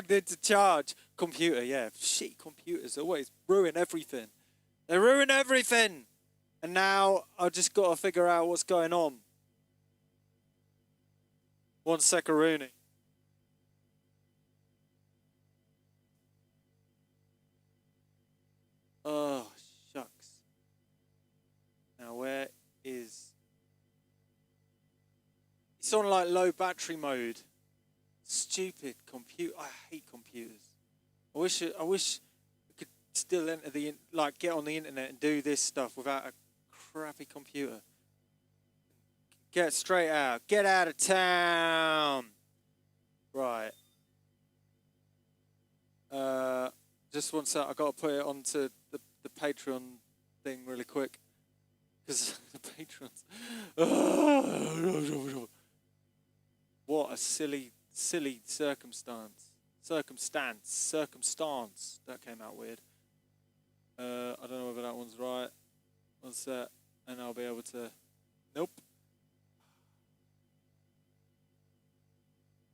Into charge. Computer, yeah. Shit, computers always ruin everything. They ruin everything. And now I've just got to figure out what's going on. 1 sec, Rooney. Oh, shucks. Now where is... It's on like low battery mode. Stupid computer. I hate computers. I wish I could still enter get on the internet and do this stuff without a crappy computer. Get straight out. Get out of town. Right. Just one sec. I got to put it onto the Patreon thing really quick because the Patrons. What a silly circumstance. Circumstance. That came out weird. I don't know whether that one's right. One sec, and I'll be able to... Nope.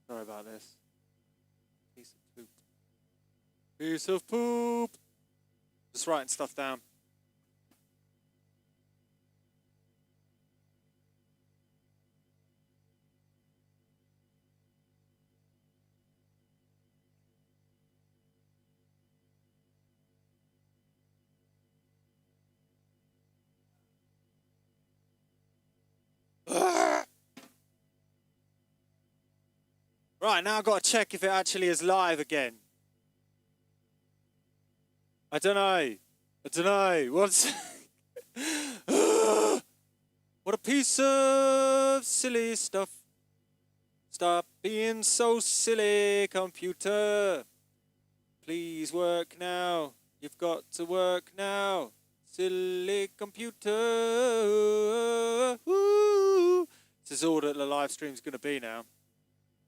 Sorry about this. Piece of poop. Piece of poop! Just writing stuff down. Right, now I've got to check if it actually is live again. I don't know. What's... What a piece of silly stuff. Stop being so silly, computer. Please work now. You've got to work now. Silly computer. Woo. This is all that the live stream's going to be now.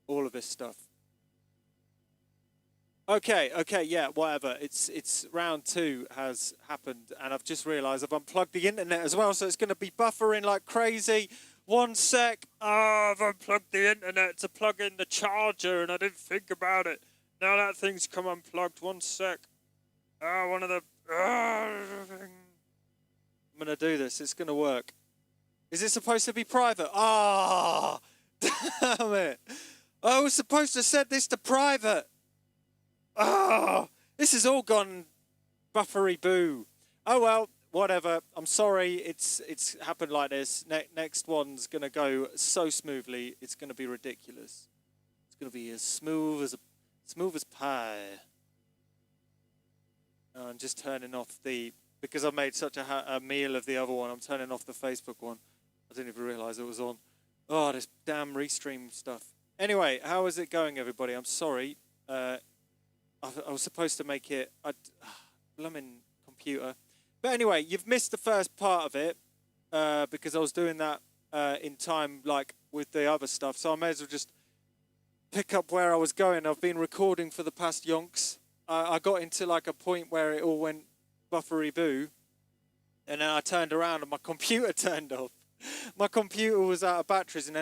All of this stuff. Okay, yeah, whatever. It's round 2 has happened, and I've just realised I've unplugged the internet as well, so it's going to be buffering like crazy. 1 sec. Oh, I've unplugged the internet to plug in the charger, and I didn't think about it. Now that thing's come unplugged. 1 sec. One of the... I'm going to do this. It's going to work. Is it supposed to be private? Ah, damn it. I was supposed to set this to private. Oh, this has all gone buffery boo. Oh well, whatever. I'm sorry. It's happened like this. Next one's gonna go so smoothly. It's gonna be ridiculous. It's gonna be as smooth as pie. I'm just turning off because I made such a meal of the other one. I'm turning off the Facebook one. I didn't even realise it was on. Oh, this damn Restream stuff. Anyway, how is it going, everybody? I'm sorry. I was supposed to make it... Blooming computer. But anyway, you've missed the first part of it because I was doing that in time, like, with the other stuff. So I may as well just pick up where I was going. I've been recording for the past yonks. I got into, like, a point where it all went buffery-boo. And then I turned around and my computer turned off. My computer was out of batteries, and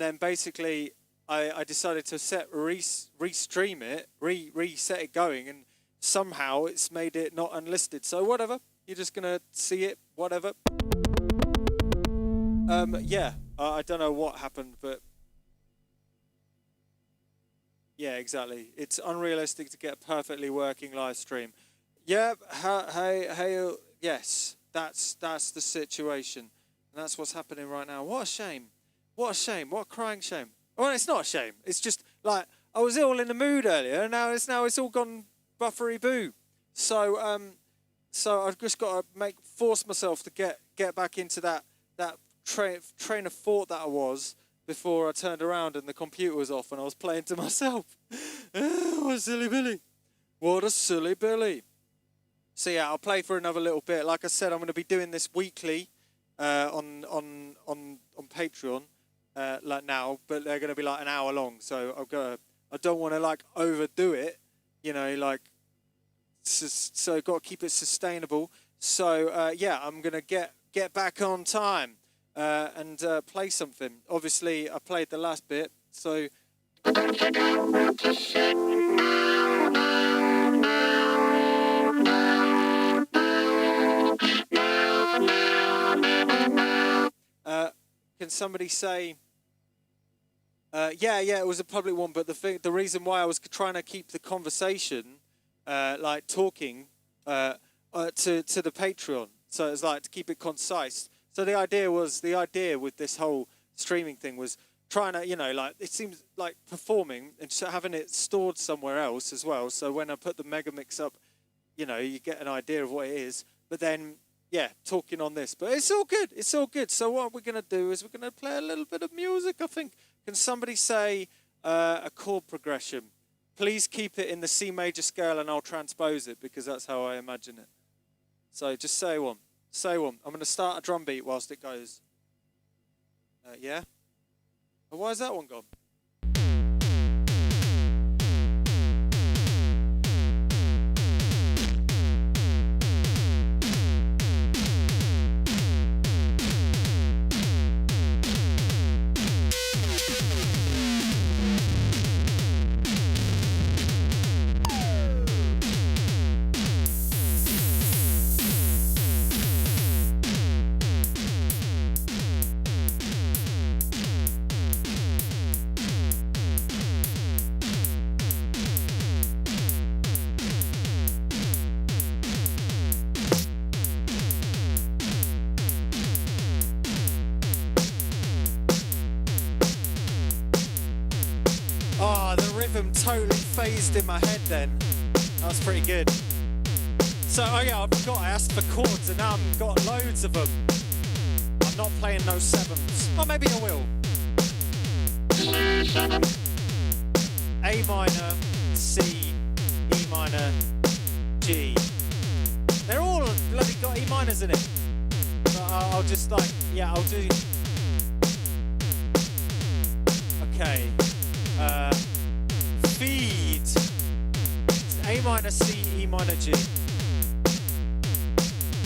then basically I decided to restream it, reset it going, and somehow it's made it not unlisted. So whatever, you're just gonna see it, whatever. Yeah, I don't know what happened, but yeah, exactly. It's unrealistic to get a perfectly working live stream. Yeah, hey, yes, that's the situation, and that's what's happening right now. What a shame. What a shame. What a crying shame. Well, it's not a shame. It's just like I was all in the mood earlier, and now it's all gone buffery boo. So I've just got to force myself to get back into that train of thought that I was before I turned around and the computer was off and I was playing to myself. What a silly Billy. What a silly Billy. So yeah, I'll play for another little bit. Like I said, I'm going to be doing this weekly on Patreon. Like now, but they're going to be like an hour long, so I don't want to like overdo it, you know, like so got to keep it sustainable. So yeah, I'm going to get back on time and play something. Obviously, I played the last bit, so Can somebody say? Yeah, it was a public one, but the reason why I was trying to keep the conversation, like talking, to the Patreon, so it's like to keep it concise. So the idea with this whole streaming thing was trying to, like it seems like performing and having it stored somewhere else as well. So when I put the mega mix up, you get an idea of what it is. But then, yeah, talking on this, but it's all good. It's all good. So what we're gonna do is we're gonna play a little bit of music, I think. Can somebody say a chord progression? Please keep it in the C major scale and I'll transpose it because that's how I imagine it. So just say one. Say one. I'm going to start a drum beat whilst it goes. Yeah? Oh, why is that one gone? Totally phased in my head then. That was pretty good. So, yeah, I forgot I asked for chords and now I've got loads of them. I'm not playing no sevenths. Or maybe I will. A minor, C, E minor, G. They're all bloody got E minors in it. But I'll just like, yeah, I'll do... Okay. Feed. It's A minor, C, E minor, G.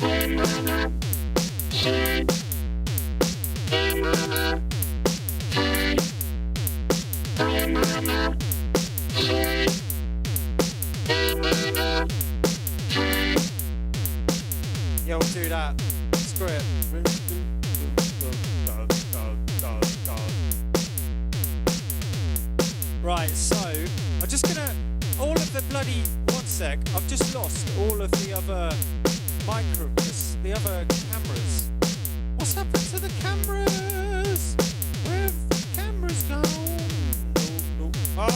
A minor, C, E minor, G. A minor, C, E minor, G. Yeah, we'll do that. Screw it. Right, so I'm just gonna all of the bloody one sec. I've just lost all of the other the other cameras. What's happened to the cameras? Where have the cameras gone? No.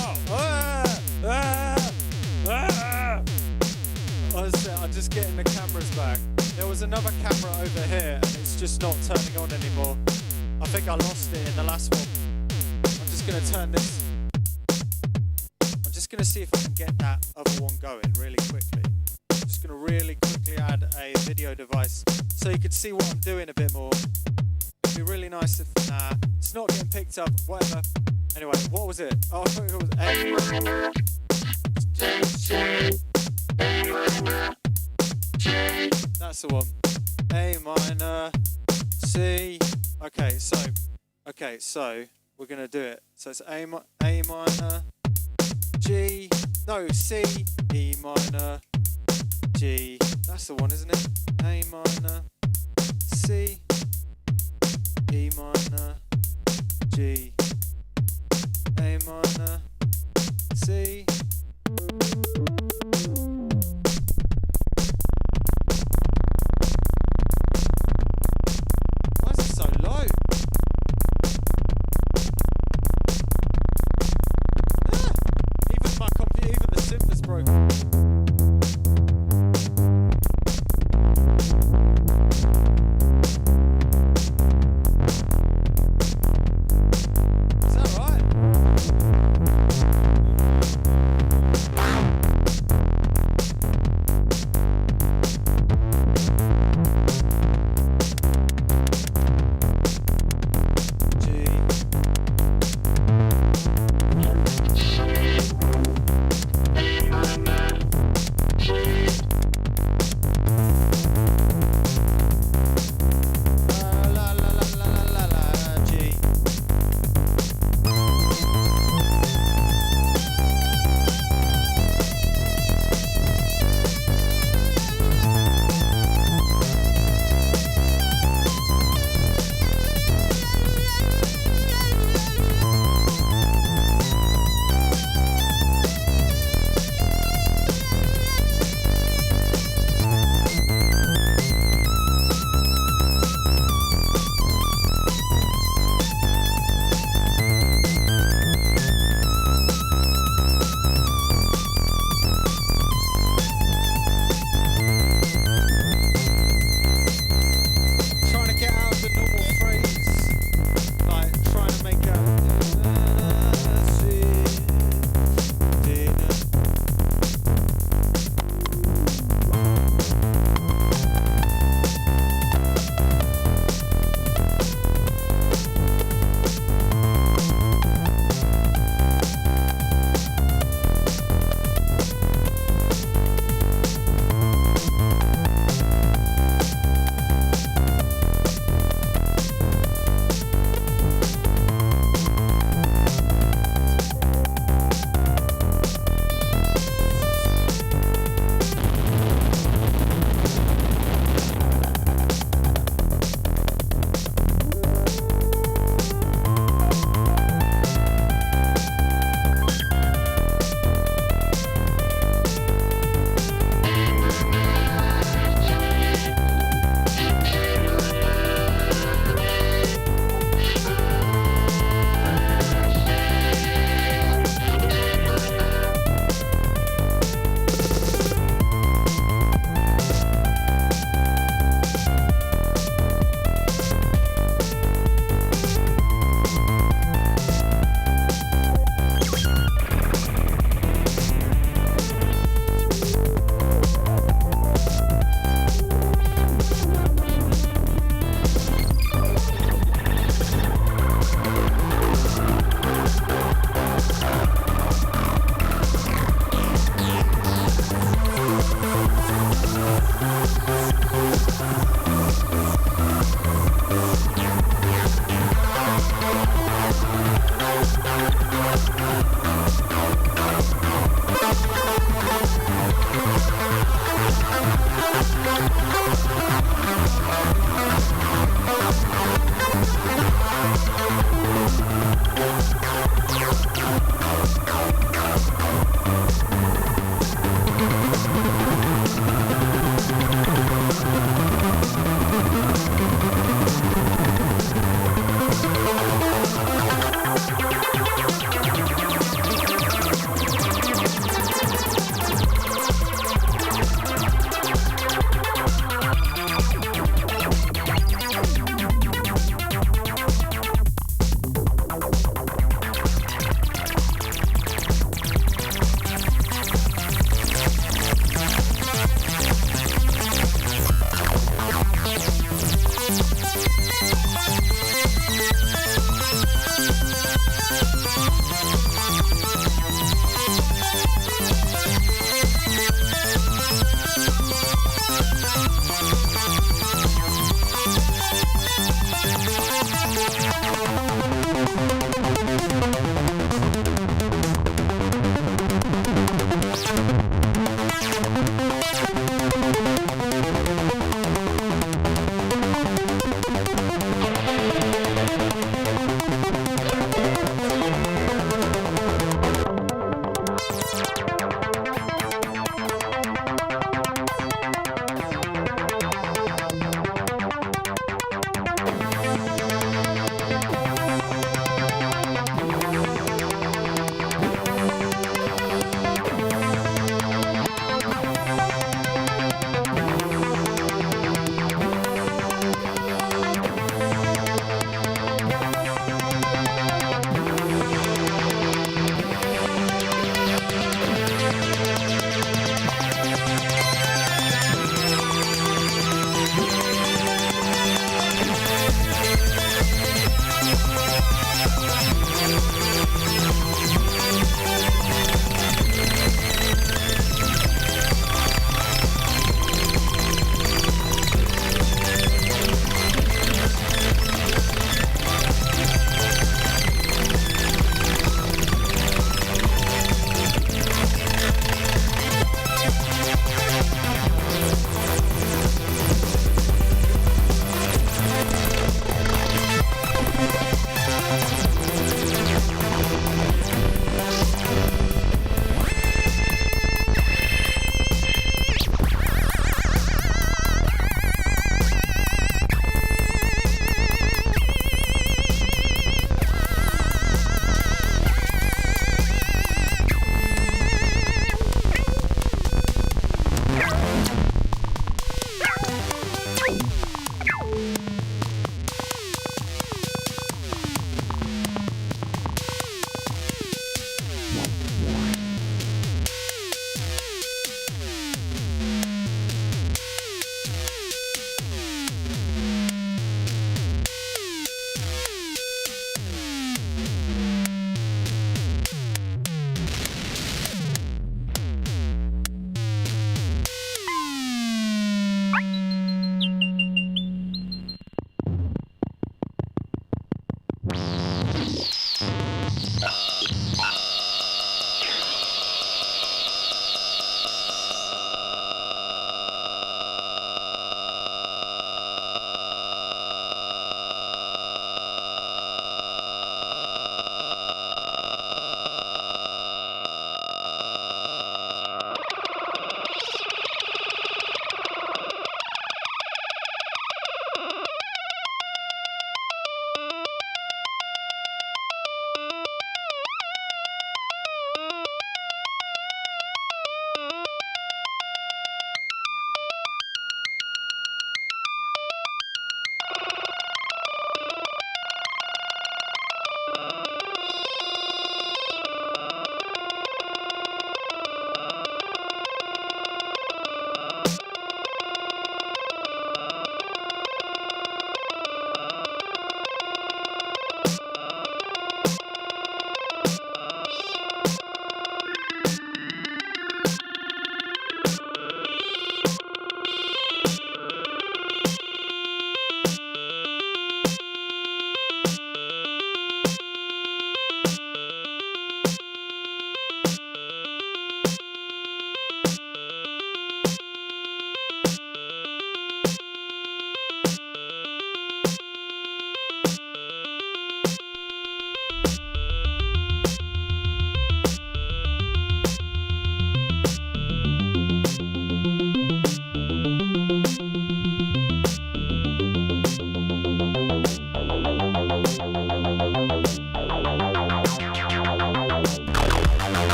I'm just getting the cameras back. There was another camera over here, and it's just not turning on anymore. I think I lost it in the last one. I'm just gonna turn this. I'm going to see if I can get that other one going really quickly. I'm just going to really quickly add a video device so you can see what I'm doing a bit more. It'd be really nice if it's not getting picked up, whatever. Anyway, what was it? Oh, I thought it was A minor, G. That's the one. A minor, C. Okay, so we're going to do it. So it's A minor, G, no, C, E minor, G. That's the one, isn't it? A minor, C, E minor, G. A minor, C. Why is it so low? Even the synth is broken. Is that right?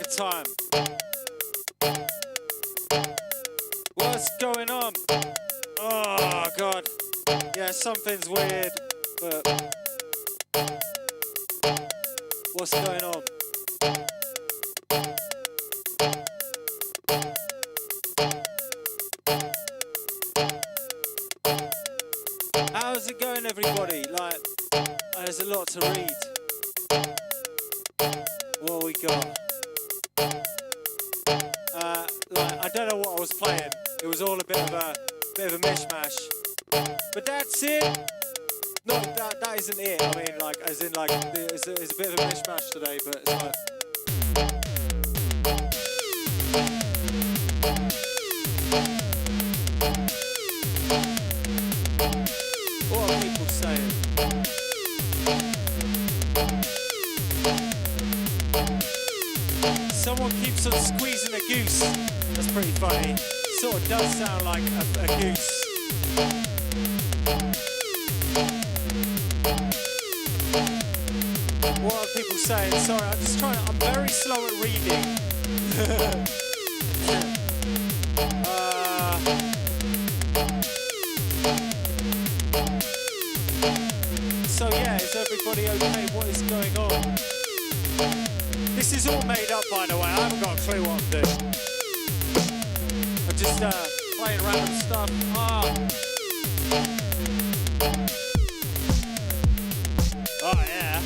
big time. What's going on? Oh, God. Yeah, something's weird, but what's going on? How's it going, everybody? Like, there's a lot to read. What we got? Like, I don't know what I was playing. It was all a bit of a mishmash. But that's it. No, that isn't it. I mean, like, as in, like, it's a bit of a mishmash today, but it's like. What are people saying? Someone keeps on squeezing a goose. That's pretty funny. Sort of does sound like a goose. What are people saying? Sorry, I'm very slow at reading. So yeah, is everybody okay? What is going on? This is all made up, by the way. I haven't got a clue what I'm doing. I'm just playing random stuff. Oh yeah.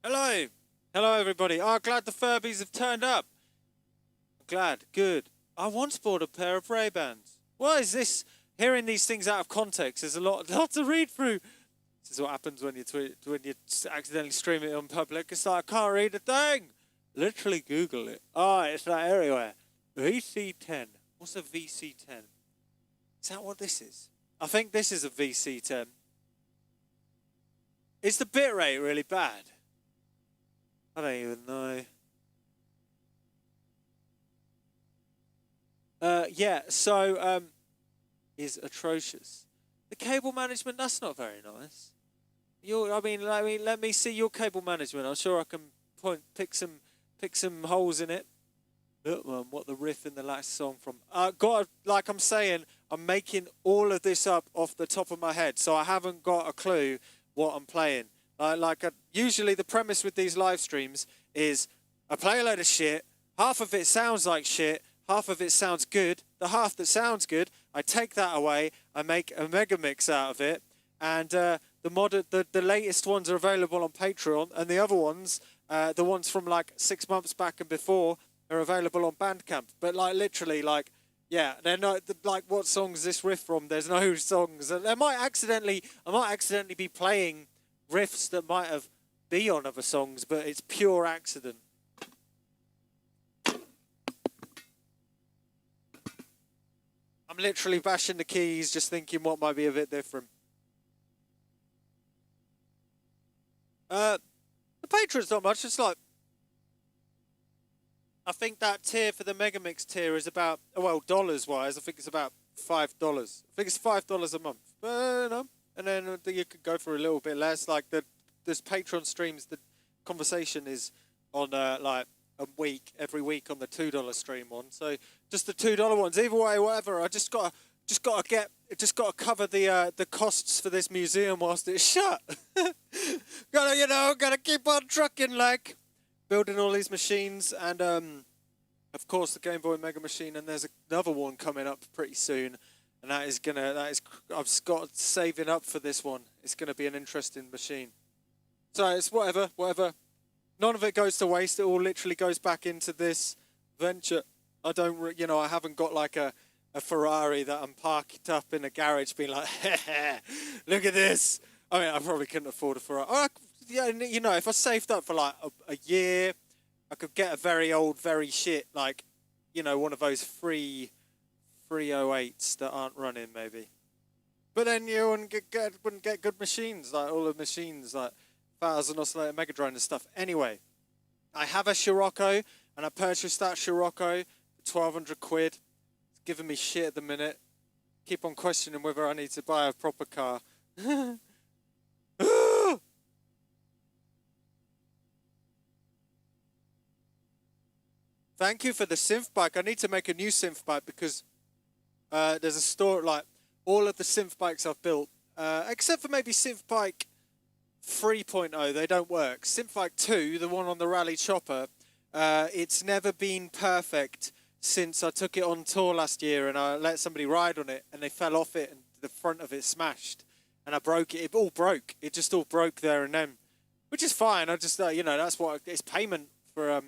Hello. Hello, everybody. Oh, glad the Furbies have turned up. Glad. Good. I once bought a pair of Ray-Bans. What is this? Hearing these things out of context is a lot to read through. This is what happens when you accidentally stream it on public. It's like, I can't read a thing. Literally Google it. Oh, it's like everywhere. VC10. What's a VC10? Is that what this is? I think this is a VC10. Is the bitrate really bad? I don't even know. Yeah, so is atrocious. The cable management, that's not very nice. Let me see your cable management. I'm sure I can pick some holes in it. Look, man, what the riff in the last song from. God, like I'm saying, I'm making all of this up off the top of my head, so I haven't got a clue what I'm playing. Usually the premise with these live streams is I play a load of shit, half of it sounds like shit, half of it sounds good. The half that sounds good, I take that away, I make a mega mix out of it, and the latest ones are available on Patreon, and the other ones, the ones from like 6 months back and before, are available on Bandcamp. But like literally, like, yeah, they're not like, what song is this riff from? There's no songs. I might accidentally be playing riffs that might have been on other songs, but it's pure accident. I'm literally bashing the keys, just thinking what might be a bit different. The Patreon's not much. It's like, I think that tier for the Megamix tier is about, well, dollars wise, I think it's about $5. I think it's $5 a month. And then you could go for a little bit less. Like this Patreon streams, the conversation is on like every week on the $2 stream one. So just the $2 ones. Either way, whatever. I just gotta cover the costs for this museum whilst it's shut. gotta keep on trucking, like building all these machines, and of course the Game Boy Mega Machine, and there's another one coming up pretty soon, and I've got saving up for this one. It's gonna be an interesting machine. So it's whatever. None of it goes to waste. It all literally goes back into this venture. I haven't got like a Ferrari that I'm parked up in a garage being like, look at this. I mean, I probably couldn't afford a Ferrari. If I saved up for like a year, I could get a very old, very shit, like, one of those free 308s that aren't running, maybe. But then you wouldn't get good machines, like all the machines, like 1000 oscillator Mega Drive and stuff. Anyway, I have a Scirocco, and I purchased that Scirocco for 1,200 quid. It's giving me shit at the minute. Keep on questioning whether I need to buy a proper car. Thank you for the synth bike. I need to make a new synth bike because there's a store, like, all of the synth bikes I've built, except for maybe synth bike 3.0, they don't work. Synth bike 2, the one on the Rally Chopper, it's never been perfect since I took it on tour last year and I let somebody ride on it and they fell off it and the front of it smashed and I broke it. It all broke. It just all broke there and then, which is fine. I just, that's what it's payment for,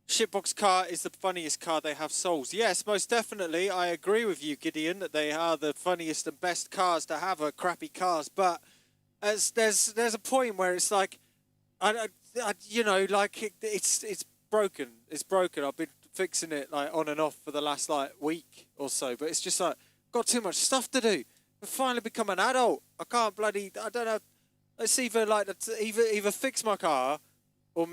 Shitbox car is the funniest car they have sold. Yes, most definitely. I agree with you, Gideon, that they are the funniest and best cars to have are crappy cars. But there's a point where it's like, it's broken. It's broken. I've been fixing it like on and off for the last like week or so. But it's just like, got too much stuff to do. I've finally become an adult. I don't know. Let's either fix my car or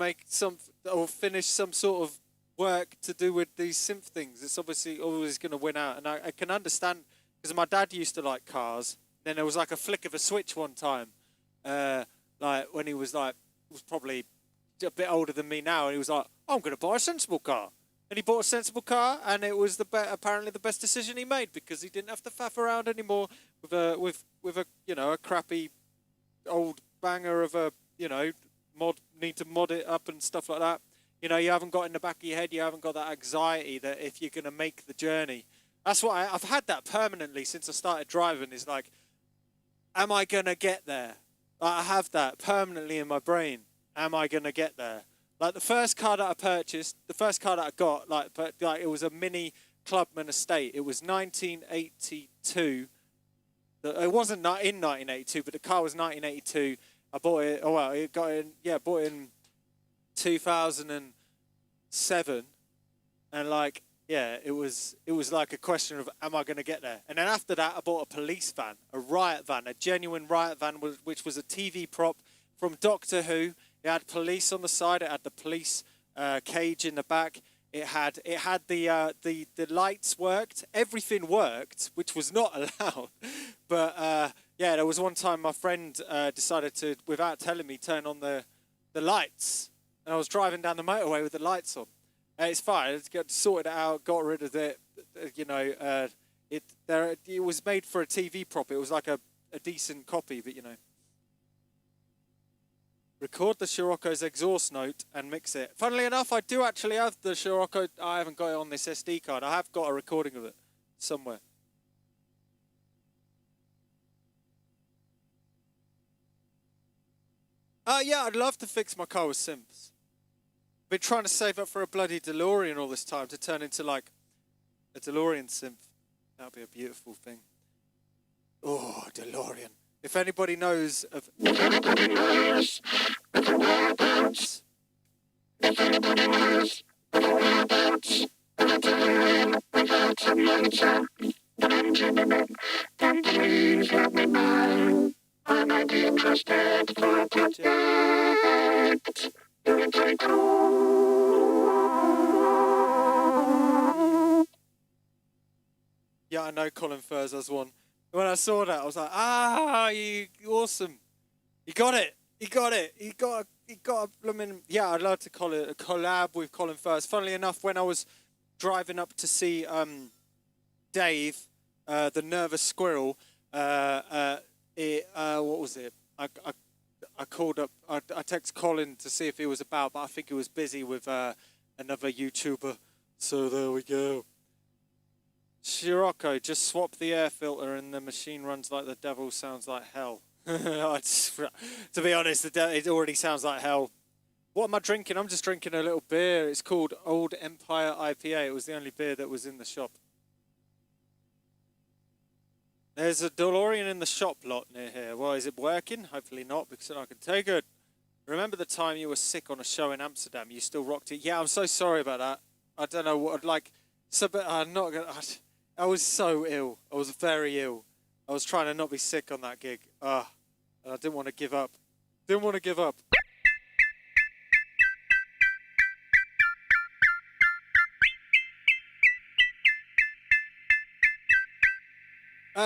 finish some sort of work to do with these synth things. It's obviously always going to win out. And I can understand, because my dad used to like cars. Then there was like a flick of a switch one time, like when he was probably a bit older than me now, and he was like, I'm going to buy a sensible car. and he bought a sensible car, and it was apparently the best decision he made because he didn't have to faff around anymore with a a crappy old banger of a need to mod it up and stuff like that. You haven't got in the back of your head, you haven't got that anxiety that if you're going to make the journey. That's what I've had that permanently since I started driving. Is like, am I going to get there? I have that permanently in my brain. Am I going to get there? Like the first car that I purchased, the first car that I got, like it was a mini Clubman estate. It was 1982. It wasn't in 1982, but the car was 1982. I bought it. Oh well, bought it in 2007, and like. Yeah, it was like a question of, am I going to get there? And then after that, I bought a police van, a riot van, a genuine riot van, which was a TV prop from Doctor Who. It had police on the side. It had the police cage in the back. It had the lights worked. Everything worked, which was not allowed. But yeah, there was one time my friend decided to, without telling me, turn on the lights, and I was driving down the motorway with the lights on. It's fine. It's got sorted it out. Got rid of it. It was made for a TV prop. It was like a decent copy, but record the Scirocco's exhaust note and mix it. Funnily enough, I do actually have the Scirocco. I haven't got it on this SD card. I have got a recording of it somewhere. Yeah, I'd love to fix my car with synths. Been trying to save up for a bloody DeLorean all this time to turn into like a DeLorean synth. That would be a beautiful thing. Oh, DeLorean. If anybody knows of... If anybody knows of the whereabouts of the whereabouts of a DeLorean without a motor, an engine in it, then please let me know. I might be interested for a project. Yeah, I know Colin Furs has one. When I saw that, I was like, you awesome. You got it. You got a blooming... Yeah, I'd love to call it a collab with Colin Furs. Funnily enough, when I was driving up to see Dave, the nervous squirrel, what was it? I called up, I texted Colin to see if he was about, but I think he was busy with another YouTuber. So there we go. Scirocco, just swap the air filter and the machine runs like the devil, sounds like hell. To be honest, it already sounds like hell. What am I drinking? I'm just drinking a little beer. It's called Old Empire IPA. It was the only beer that was in the shop. There's a DeLorean in the shop lot near here. Well, is it working? Hopefully not, because I can take it. Remember the time you were sick on a show in Amsterdam? You still rocked it. Yeah, I'm so sorry about that. I don't know what I'd like. So, but I'm not gonna. I was so ill. I was very ill. I was trying to not be sick on that gig. And I didn't want to give up. Didn't want to give up.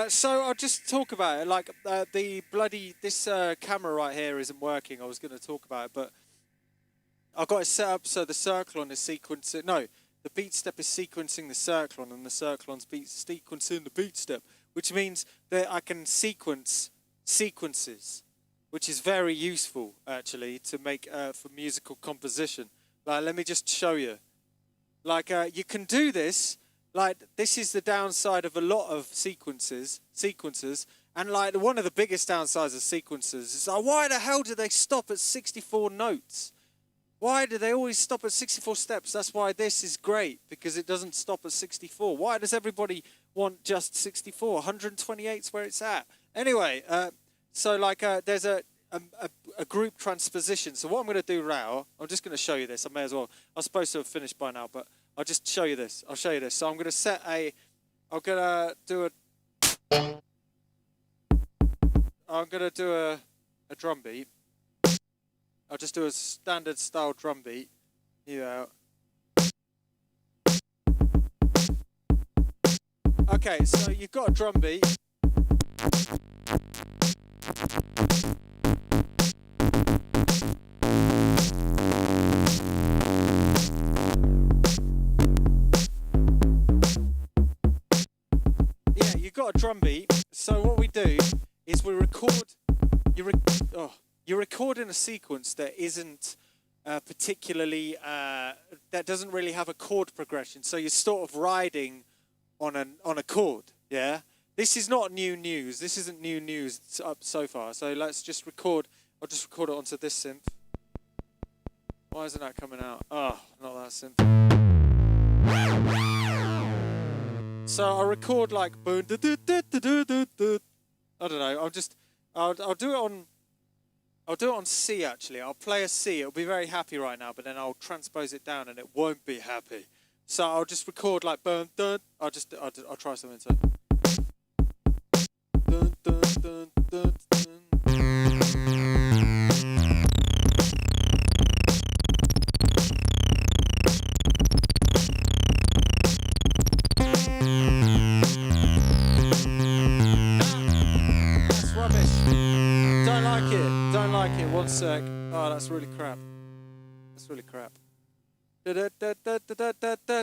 So I'll just talk about it. Like this camera right here isn't working. I was going to talk about it, but I've got it set up so the Circlon is sequencing. No, the beat step is sequencing the Circlon, and the Circlon's sequencing the beat step, which means that I can sequence sequences, which is very useful actually to make for musical composition. Like, let me just show you. Like, you can do this. Like, this is the downside of a lot of sequences, and like one of the biggest downsides of sequences is like, why the hell do they stop at 64 notes? Why do they always stop at 64 steps? That's why this is great, because it doesn't stop at 64. Why does everybody want just 64? 128's where it's at. Anyway, so like there's a group transposition. So what I'm going to do now, I'm just going to show you this. I may as well. I was supposed to have finished by now, but I'll just show you this. I'll show you this. So I'm going to set a... I'm going to do a drum beat. I'll just do a standard style drum beat. Yeah. Okay, so you've got a drum beat. got a drum beat. So what we do is we record. You're recording a sequence that isn't particularly that doesn't really have a chord progression. So you're sort of riding on a chord. Yeah. This is not new news. This isn't new news up so far. So let's just record. I'll just record it onto this synth. Why isn't that coming out? Oh, not that synth. So I'll record like I don't know. I'll do it on C actually. I'll play a C. It'll be very happy right now, but then I'll transpose it down and it won't be happy. So I'll just record like I'll try something. So. Dun, dun, dun, dun, dun. That's rubbish. Don't like it. Don't like it. One sec. Oh, that's really crap. That's really crap. Da, da, da, da, da, da, da.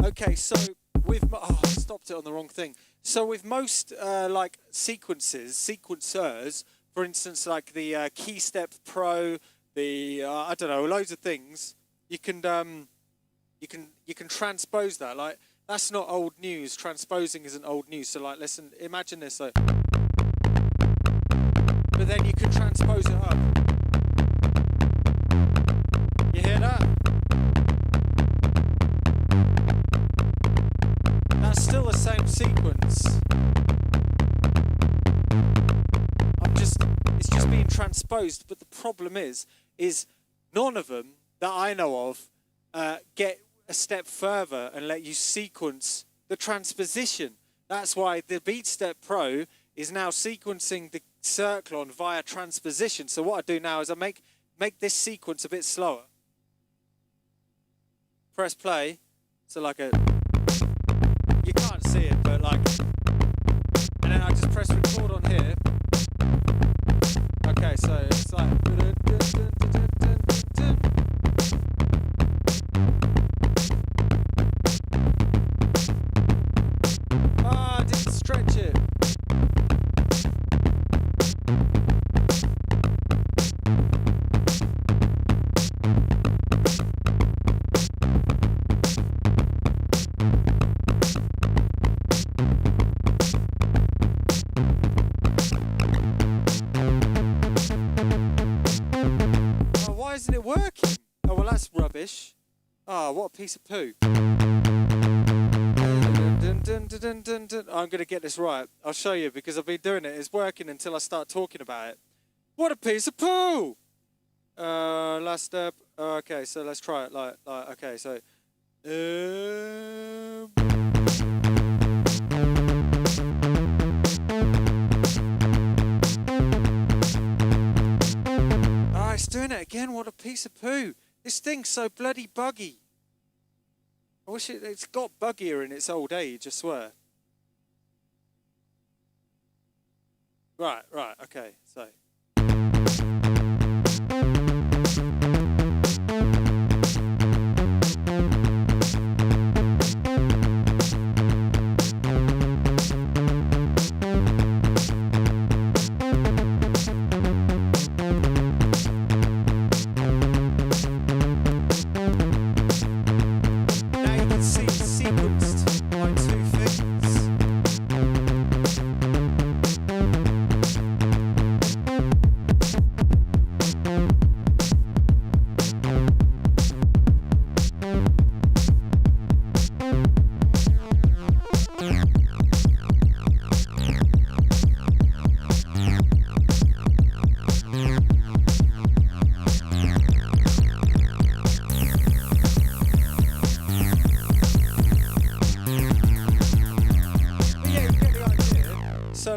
Okay, so with I stopped it on the wrong thing. So with most like sequencers, for instance, like the Key Step Pro, the I don't know, loads of things, you can transpose that. Like that's not old news. Transposing isn't old news. So like, listen, imagine this. Like, but then you can transpose it up. You hear that? That's still the same sequence. It's just being transposed. But the problem is none of them that I know of get a step further and let you sequence the transposition. That's why the BeatStep Pro is now sequencing the Circlone via transposition. So what I do now is I make this sequence a bit slower. Press play. So like a... You can't see it, but like... And then I just press record on here. Okay, so it's like... Ah, I didn't stretch it. Isn't it working? Oh, well, that's rubbish. Oh, what a piece of poo. I'm going to get this right. I'll show you because I've been doing it. It's working until I start talking about it. What a piece of poo! Last step. Okay, so let's try it. Okay, so... It's doing it again. What a piece of poo. This thing's so bloody buggy. I wish it's got buggier in its old age, I swear. Right, okay, so.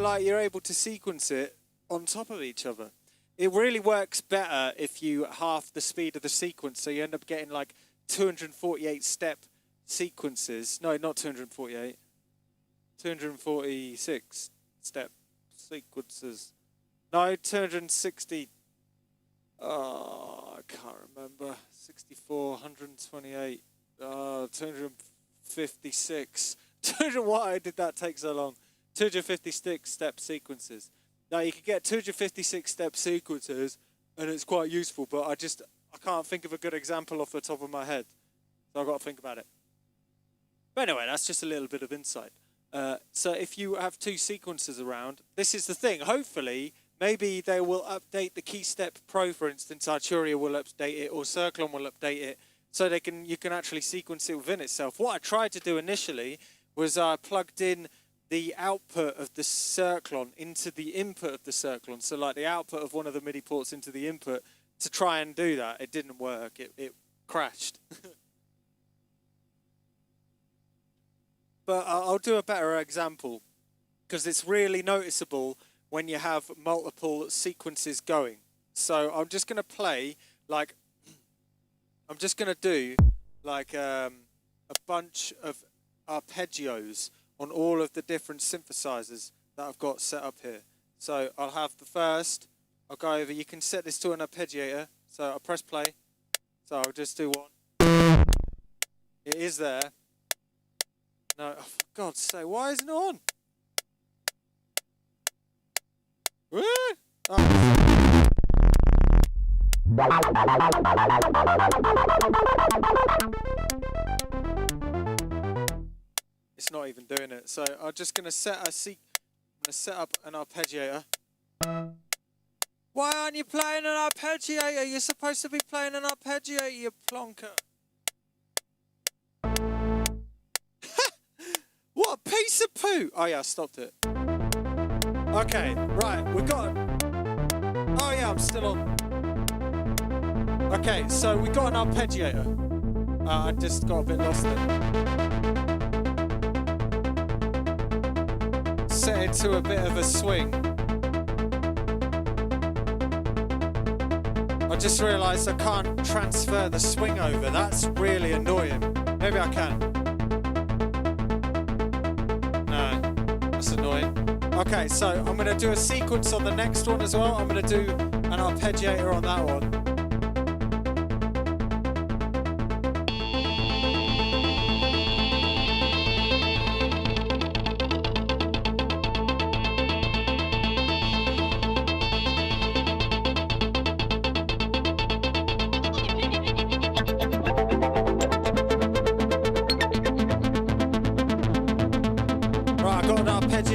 Like you're able to sequence it on top of each other. It really works better if you half the speed of the sequence, so you end up getting like 248 step sequences. No, not 248. 246 step sequences. No, 260. Oh, I can't remember. 64, 128, 256. Why did that take so long? 256 step sequences. Now you can get 256 step sequences, and it's quite useful. But I can't think of a good example off the top of my head, so I've got to think about it. But anyway, that's just a little bit of insight. So if you have two sequences around, this is the thing. Hopefully, maybe they will update the Key Step Pro, for instance. Arturia will update it, or Circlon will update it, so you can actually sequence it within itself. What I tried to do initially was I plugged in the output of the Circlon into the input of the Circlon. So like the output of one of the MIDI ports into the input to try and do that. It didn't work. It crashed. But I'll do a better example, because it's really noticeable when you have multiple sequences going. So I'm just going to play, like, I'm just going to do, like, a bunch of arpeggios on all of the different synthesizers that I've got set up here. So I'll have the first, I'll go over, you can set this to an arpeggiator. So I'll press play. So I'll just do one. It is there. No, oh, for God's sake, why isn't it on? Oh. It's not even doing it. So I'm just gonna set up an arpeggiator. Why aren't you playing an arpeggiator? You're supposed to be playing an arpeggiator, you plonker. What a piece of poo! Oh yeah, I stopped it. Okay, right, we got. Oh yeah, I'm still on. Okay, so we got an arpeggiator. I just got a bit lost there. Set it to a bit of a swing. I just realised I can't transfer the swing over. That's really annoying. Maybe I can. No, that's annoying. Okay, so I'm going to do a sequence on the next one as well. I'm going to do an arpeggiator on that one.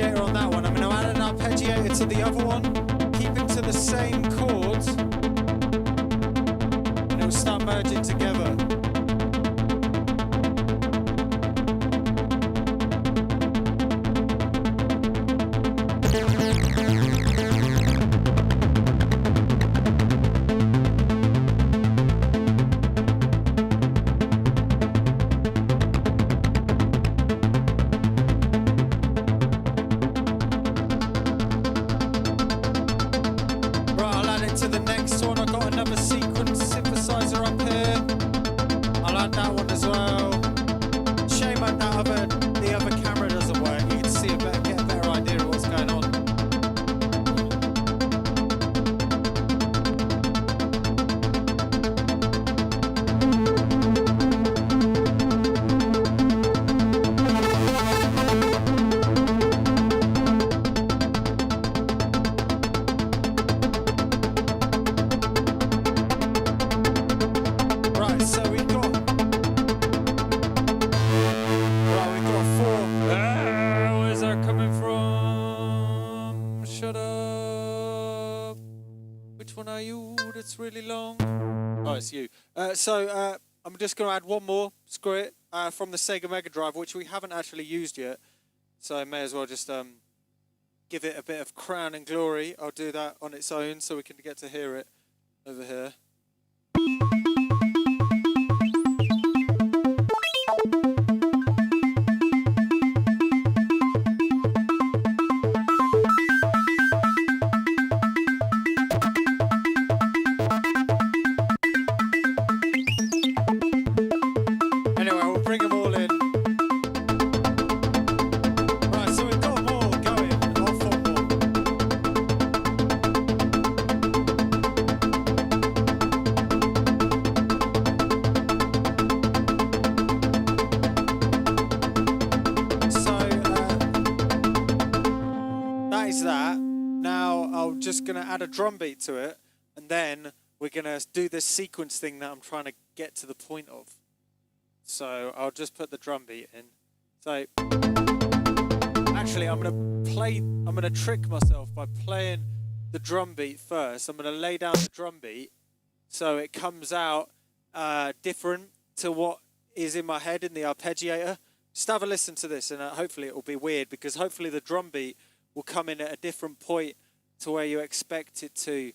On that one. I'm going to add an arpeggiator to the other one, keeping to the same chords, and it will start merging together. I'm just going to add one more, screw it, from the Sega Mega Drive, which we haven't actually used yet. So I may as well just give it a bit of crown and glory. I'll do that on its own so we can get to hear it over here. Anyway, we'll bring them all in. Right, so I'm just going to add a drum beat to it, and then we're going to do this sequence thing that I'm trying to get to the point of. So I'll just put the drum beat in. So actually, I'm going to trick myself by playing the drum beat first. I'm going to lay down the drum beat so it comes out different to what is in my head in the arpeggiator. Just have a listen to this, and hopefully it will be weird, because hopefully the drum beat will come in at a different point to where you expect it to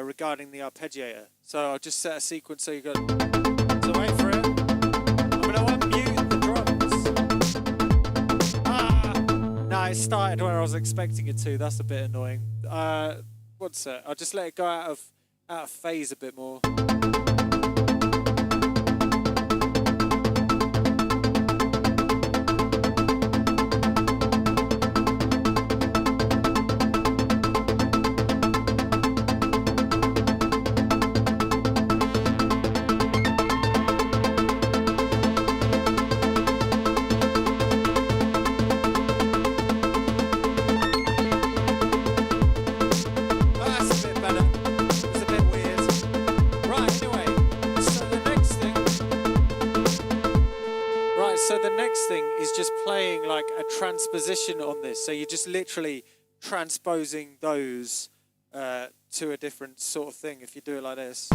regarding the arpeggiator. So I'll just set a sequence so you got. So wait for it. I'm going to unmute the drums. No, it started where I was expecting it to. That's a bit annoying. One sec. I'll just let it go out of phase a bit more. Transposition on this, so you're just literally transposing those to a different sort of thing if you do it like this.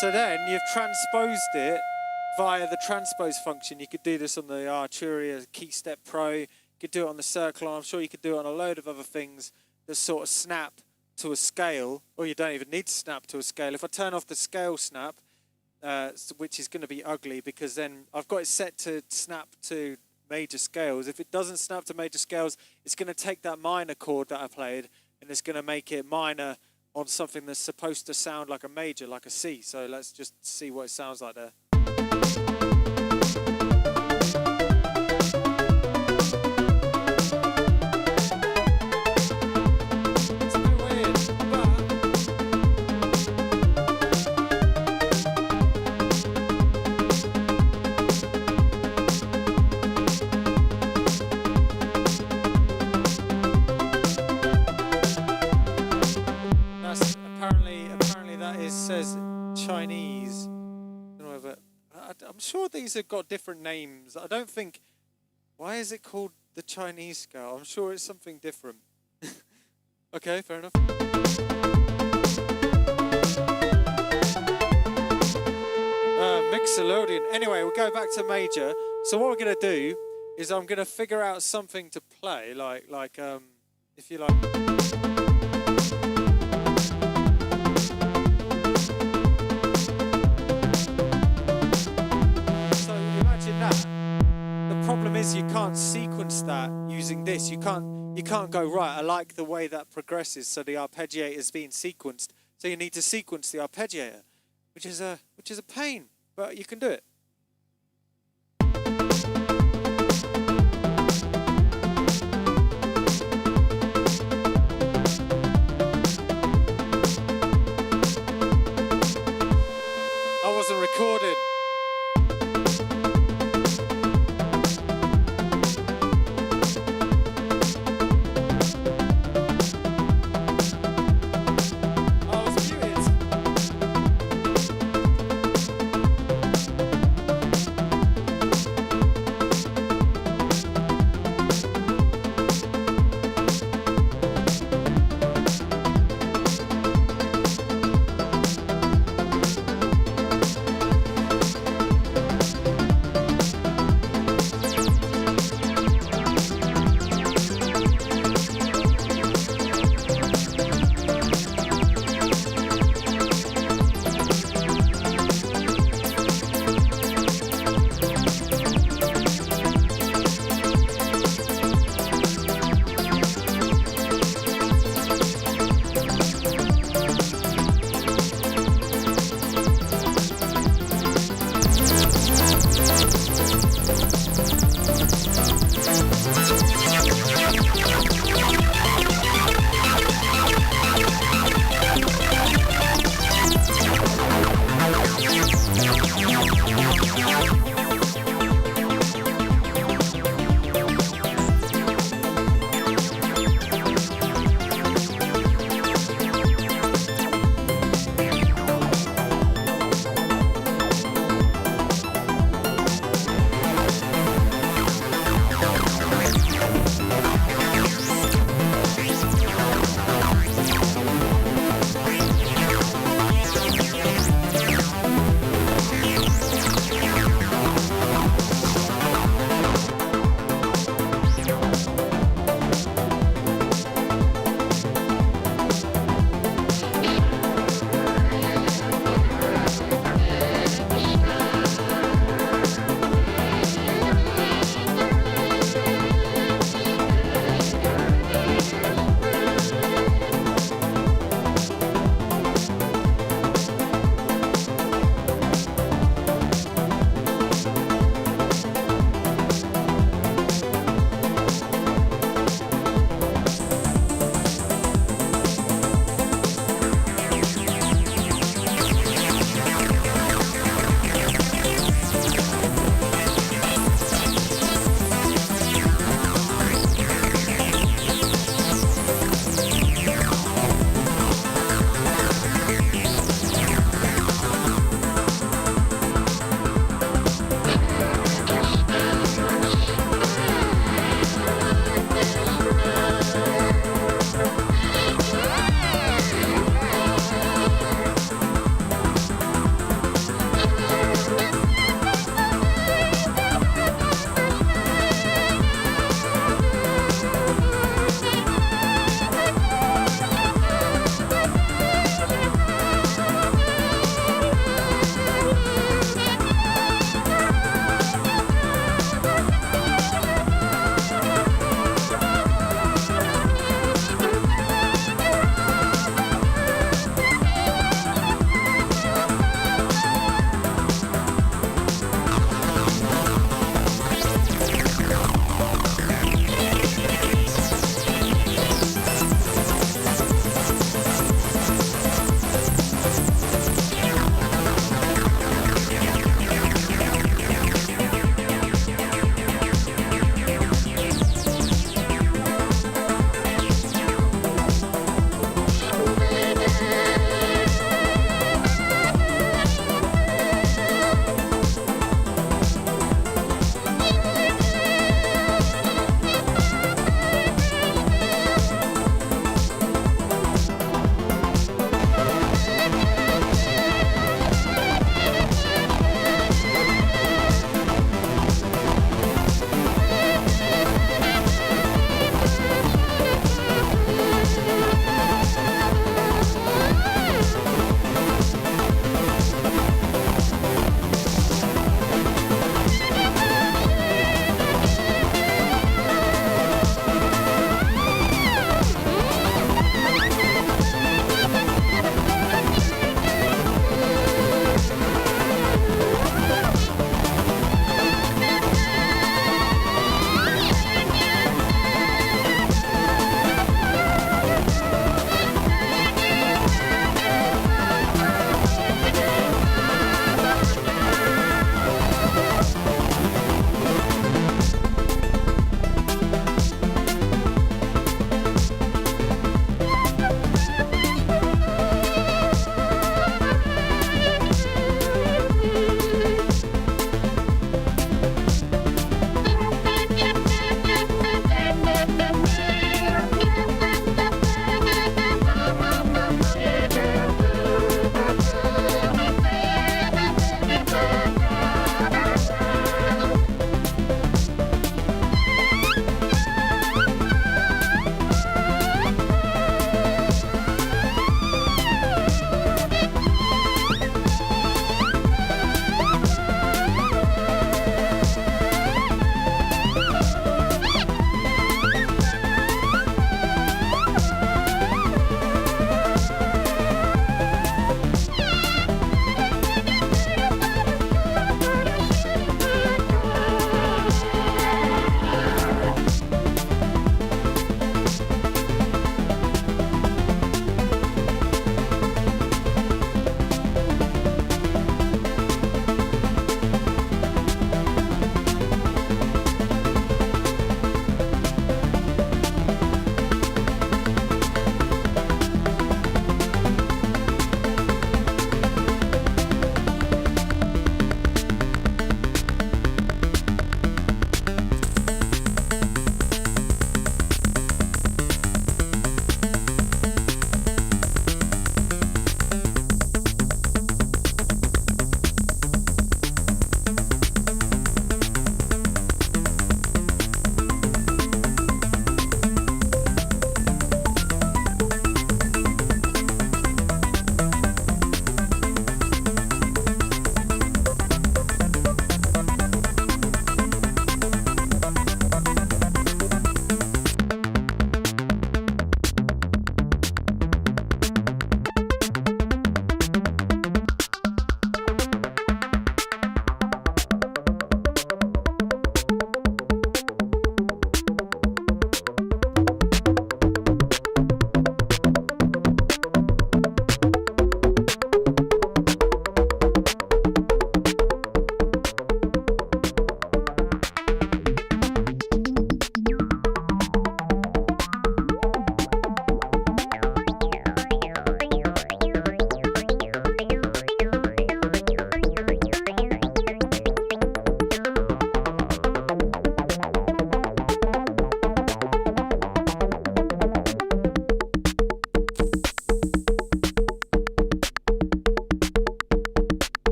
So then you've transposed it via the transpose function. You could do this on the Arturia Key Step Pro, you could do it on the Circle, I'm sure you could do it on a load of other things that sort of snap to a scale, or you don't even need to snap to a scale. If I turn off the scale snap, which is going to be ugly, because then I've got it set to snap to major scales. If it doesn't snap to major scales, it's going to take that minor chord that I played and it's going to make it minor on something that's supposed to sound like a major, like a C. So let's just see what it sounds like there. Chinese. I don't know whether, I'm sure these have got different names. I don't think. Why is it called the Chinese scale? I'm sure it's something different. Okay, fair enough. Mixolydian. Anyway, we'll go back to major. So what we're going to do is I'm going to figure out something to play, like if you like. The problem is you can't sequence that using this. You can't go, right, I like the way that progresses, so the arpeggiator is being sequenced. So you need to sequence the arpeggiator, which is a pain, but you can do it. I wasn't recording.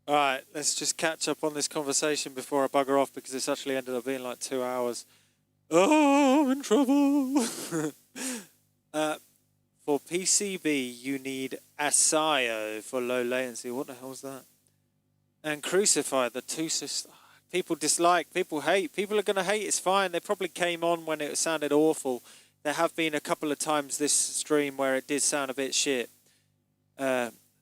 All right, let's just catch up on this conversation before I bugger off because it's actually ended up being like 2 hours. Oh, I'm in trouble. For PCB, you need ASIO for low latency. What the hell is that? And Crucify, the two systems. People dislike, people hate. People are going to hate. It's fine. They probably came on when it sounded awful. There have been a couple of times this stream where it did sound a bit shit.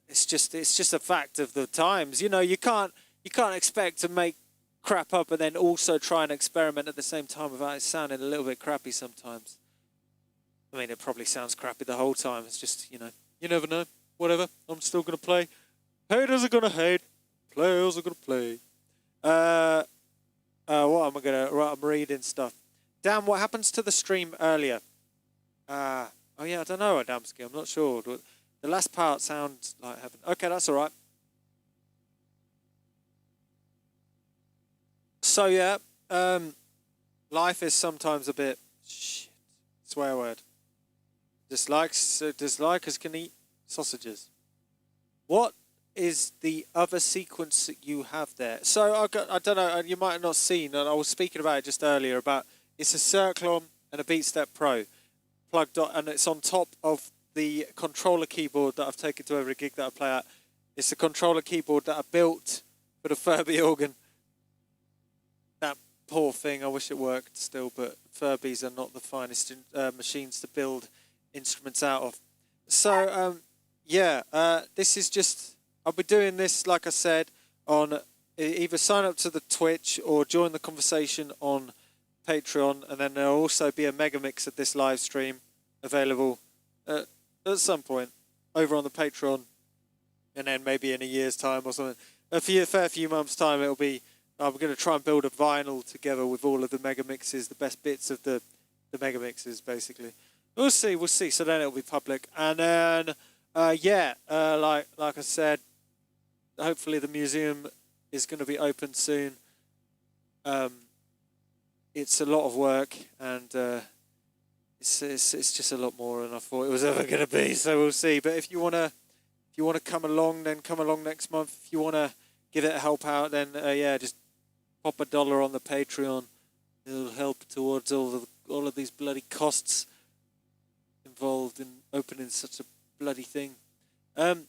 It's just a fact of the times. You know, you can't expect to make crap up and then also try and experiment at the same time without it sounding a little bit crappy sometimes. I mean, it probably sounds crappy the whole time. It's just, you know, you never know. Whatever. I'm still gonna play. Haters are gonna hate. Players are gonna play. What am I gonna? Right, I'm reading stuff. Dan, what happens to the stream earlier? Oh yeah, I don't know, Adamski. I'm not sure. The last part sounds like heaven. Okay, that's all right. So yeah, life is sometimes a bit shit. Swear word. Dislikers can eat sausages. What is the other sequence that you have there? So I don't know. You might have not seen. And I was speaking about it just earlier. About it's a Circlone and a BeatStep Pro plugged on, and it's on top of the controller keyboard that I've taken to every gig that I play at. It's the controller keyboard that I built for the Furby organ. That poor thing, I wish it worked still, but Furbies are not the finest machines to build instruments out of. So, this is just, I'll be doing this, like I said, on either sign up to the Twitch or join the conversation on Patreon, and then there'll also be a mega mix of this live stream available at some point over on the Patreon, and then maybe in a year's time or something. A fair few months' time, it'll be. I'm going to try and build a vinyl together with all of the mega mixes, the best bits of the mega mixes, basically. We'll see. So then it'll be public, and then like I said, hopefully the museum is going to be open soon. It's a lot of work, and it's just a lot more than I thought it was ever going to be. So we'll see. But if you wanna come along, then come along next month. If you wanna give it a help out, then just pop $1 on the Patreon. It'll help towards all of these bloody costs involved in opening such a bloody thing. But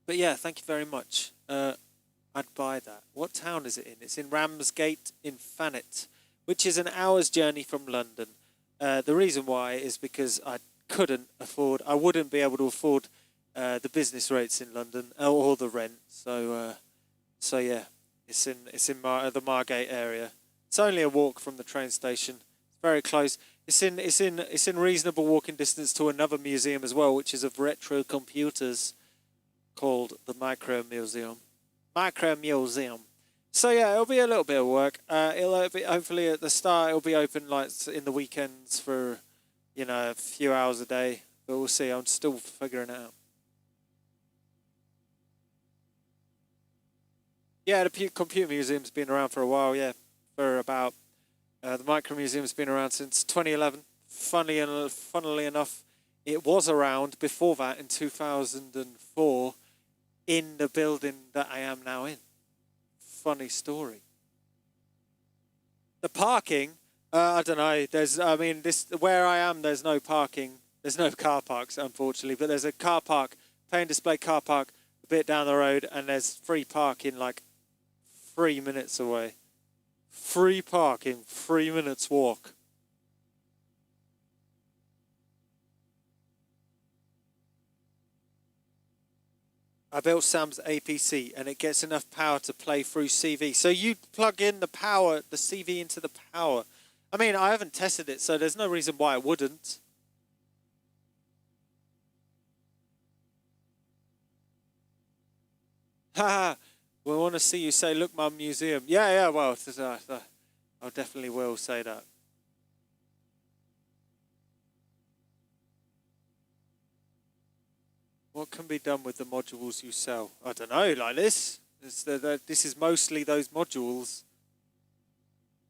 yeah, thank you very much. I'd buy that. What town is it in? It's in Ramsgate in Thanet, which is an hour's journey from London. The reason why is because I wouldn't be able to afford the business rates in London or the rent. So yeah, it's in the Margate area. It's only a walk from the train station. It's very close. It's in reasonable walking distance to another museum as well, which is of retro computers, called the Micro Museum. So yeah, it'll be a little bit of work. It'll be, hopefully at the start it'll be open like in the weekends for, a few hours a day. But we'll see. I'm still figuring it out. Yeah, the Computer Museum's been around for a while. Yeah, for about the Micro Museum's been around since 2011. Funnily enough, it was around before that in 2004 in the building that I am now in. Funny story. The parking, I don't know. Where I am, there's no parking. There's no car parks, unfortunately, but there's a car park, pay and display car park, a bit down the road, and there's free parking like 3 minutes away. Free parking, 3 minutes walk. I built Sam's APC and it gets enough power to play through CV. So you plug in the CV into the power. I mean, I haven't tested it, so there's no reason why I wouldn't. Haha, we want to see you say, look, Mum Museum. Yeah, well, I definitely will say that. What can be done with the modules you sell? I don't know, like this. This is mostly those modules.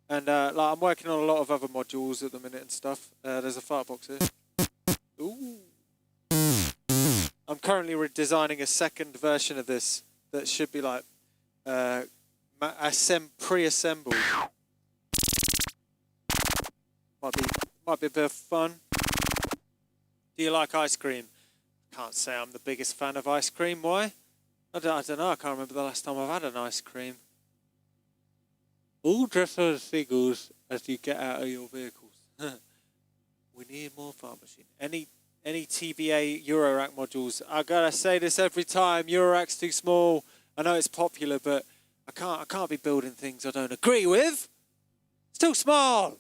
And I'm working on a lot of other modules at the minute and stuff. There's a firebox here. Ooh. I'm currently designing a second version of this that should be like pre-assembled. Might be a bit of fun. Do you like ice cream? Can't say I'm the biggest fan of ice cream. Why? I don't know. I can't remember the last time I've had an ice cream. All dress as seagulls as you get out of your vehicles. We need more fart machine. Any TBA Eurorack modules? I gotta say this every time. Eurorack's too small. I know it's popular, but I can't be building things I don't agree with. It's too small.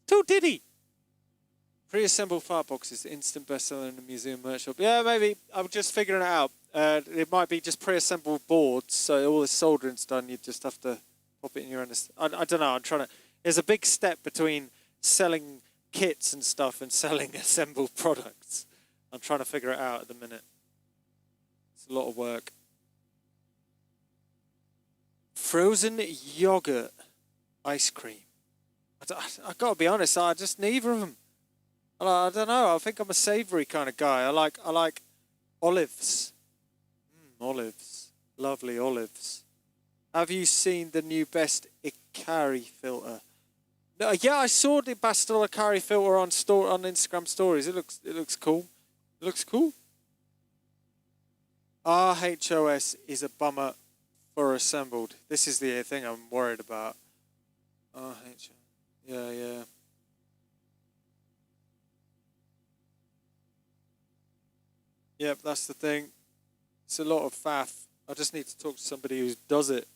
Too diddy. Pre-assembled fart boxes, instant bestseller in the museum merch shop. Yeah, maybe. I'm just figuring it out. It might be just pre-assembled boards, so all the soldering's done. You just have to pop it in your own. I don't know. I'm trying to. There's a big step between selling kits and stuff and selling assembled products. I'm trying to figure it out at the minute. It's a lot of work. Frozen yogurt ice cream. I gotta be honest. I just neither of them. I don't know. I think I'm a savoury kind of guy. I like olives. Olives. Lovely olives. Have you seen the new best Ikari filter? No, yeah, I saw the Bastille Ikari filter on Instagram stories. It looks cool. It looks cool. RHOS is a bummer for assembled. This is the thing I'm worried about. RHOS. Yeah. Yep, that's the thing. It's a lot of faff. I just need to talk to somebody who does it.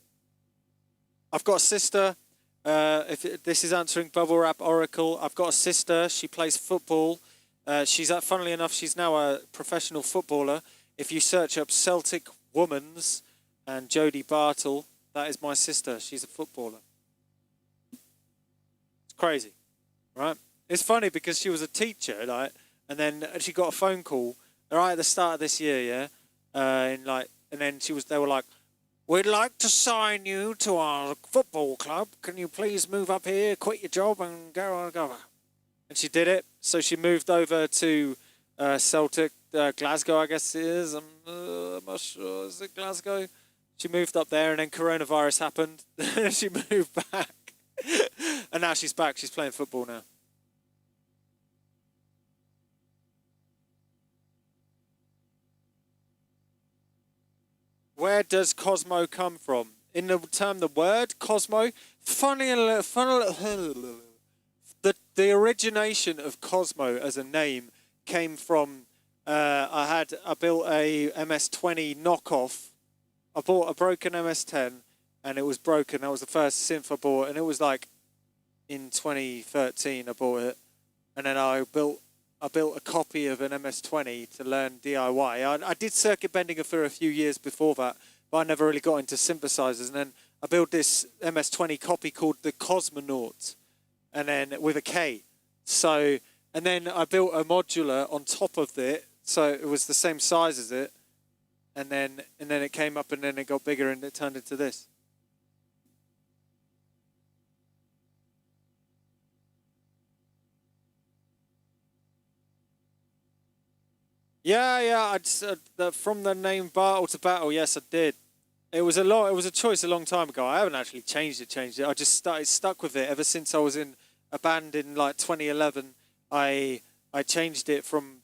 I've got a sister. This is answering Bubble Wrap Oracle. I've got a sister. She plays football. Funnily enough, she's now a professional footballer. If you search up Celtic Women's and Jodie Bartle, that is my sister. She's a footballer. It's crazy, right? It's funny because she was a teacher, right? And then she got a phone call right at the start of this year, yeah. And then they were like, "We'd like to sign you to our football club. Can you please move up here, quit your job, and go?" And she did it. So she moved over to Celtic, Glasgow, I guess it is. I'm not sure. Is it Glasgow? She moved up there, and then coronavirus happened. She moved back. And now she's back. She's playing football now. Where does Cosmo come from? In the term, the word Cosmo, the origination of Cosmo as a name came from. I built a MS-20 knockoff. I bought a broken MS-10, and it was broken. That was the first synth I bought, and it was like in 2013 I bought it, and then I built a copy of an MS-20 to learn DIY. I did circuit bending for a few years before that, but I never really got into synthesizers. And then I built this MS-20 copy called the Cosmonaut, and then with a K. So, and then I built a modular on top of it, so it was the same size as it. And then it came up, and then it got bigger, and it turned into this. Yeah. From the name Bartle to Battle, yes, I did. It was a choice a long time ago. I haven't actually changed it. I just stuck with it ever since I was in a band in like 2011. I changed it from.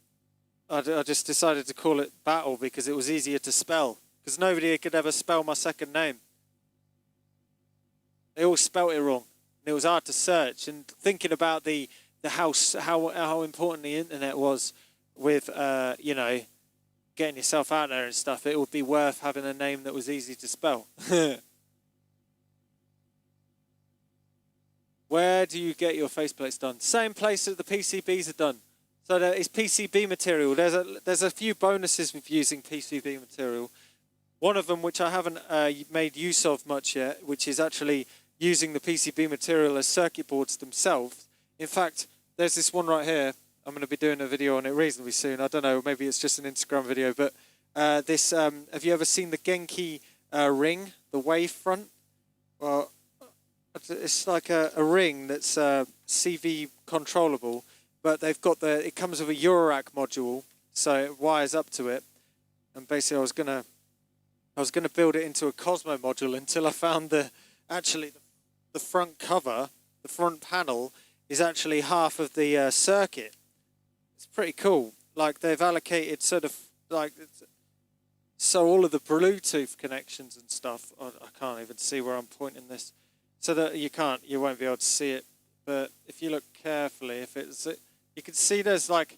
I just decided to call it Battle because it was easier to spell. Because nobody could ever spell my second name. They all spelt it wrong. And it was hard to search. And thinking about how important the internet was with getting yourself out there and stuff, it would be worth having a name that was easy to spell. Where do you get your faceplates done? Same place that the PCBs are done. So it's PCB material. There's a few bonuses with using PCB material. One of them, which I haven't made use of much yet, which is actually using the PCB material as circuit boards themselves. In fact, there's this one right here. I'm going to be doing a video on it reasonably soon. I don't know, maybe it's just an Instagram video, but have you ever seen the Genki ring, the wavefront? Well, it's like a ring that's CV controllable, but it comes with a Eurorack module, so it wires up to it. And basically I was going to I was going to build it into a Cosmo module until I found the front cover, the front panel, is actually half of the circuit. It's pretty cool. Like they've allocated sort of like, so all of the Bluetooth connections and stuff, I can't even see where I'm pointing this, so that you won't be able to see it. But if you look carefully, you can see there's like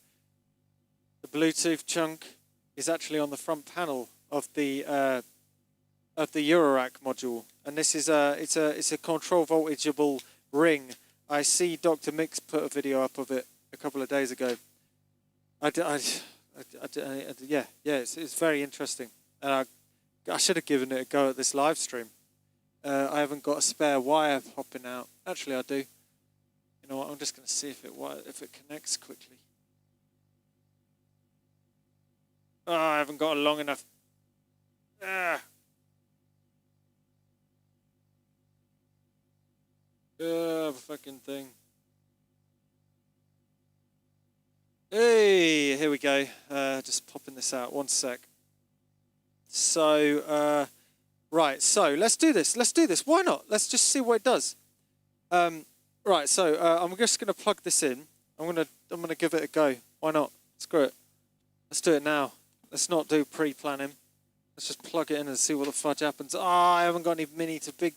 the Bluetooth chunk is actually on the front panel of the Eurorack module, and this is it's a control voltageable ring. I see Dr. Mix put a video up of it a couple of days ago. Yeah, it's very interesting, and I should have given it a go at this live stream. I haven't got a spare wire popping out. Actually, I do. You know what? I'm just going to see if it connects quickly. Oh, I haven't got a long enough. Fucking thing. Hey, here we go. Just popping this out. 1 sec. So, right. So let's do this. Why not? Let's just see what it does. Right. So I'm just going to plug this in. I'm gonna give it a go. Why not? Screw it. Let's do it now. Let's not do pre-planning. Let's just plug it in and see what the fudge happens. I haven't got any mini to big.